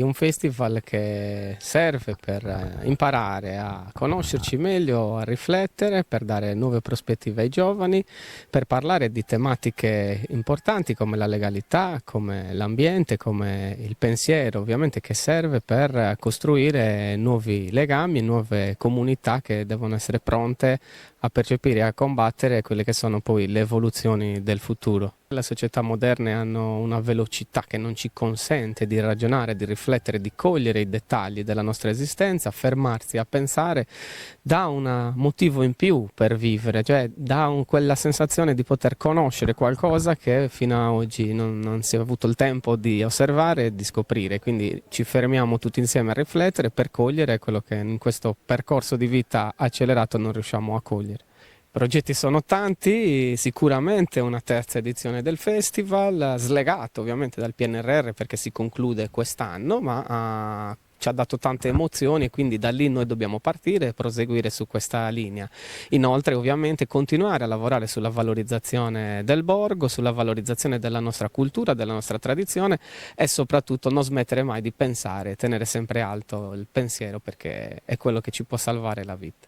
Un festival che serve per imparare a conoscerci meglio, a riflettere, per dare nuove prospettive ai giovani, per parlare di tematiche importanti come la legalità, come l'ambiente, come il pensiero, ovviamente che serve per costruire nuovi legami, nuove comunità che devono essere pronte a percepire e a combattere quelle che sono poi le evoluzioni del futuro. Le società moderne hanno una velocità che non ci consente di ragionare, di riflettere, di cogliere i dettagli della nostra esistenza, fermarsi a pensare dà un motivo in più per vivere, cioè dà quella sensazione di poter conoscere qualcosa che fino ad oggi non si è avuto il tempo di osservare e di scoprire, quindi ci fermiamo tutti insieme a riflettere per cogliere quello che in questo percorso di vita accelerato non riusciamo a cogliere. I progetti sono tanti, sicuramente una terza edizione del festival, slegato ovviamente dal PNRR perché si conclude quest'anno, ma ci ha dato tante emozioni e quindi da lì noi dobbiamo partire e proseguire su questa linea. Inoltre ovviamente continuare a lavorare sulla valorizzazione del borgo, sulla valorizzazione della nostra cultura, della nostra tradizione e soprattutto non smettere mai di pensare, tenere sempre alto il pensiero perché è quello che ci può salvare la vita.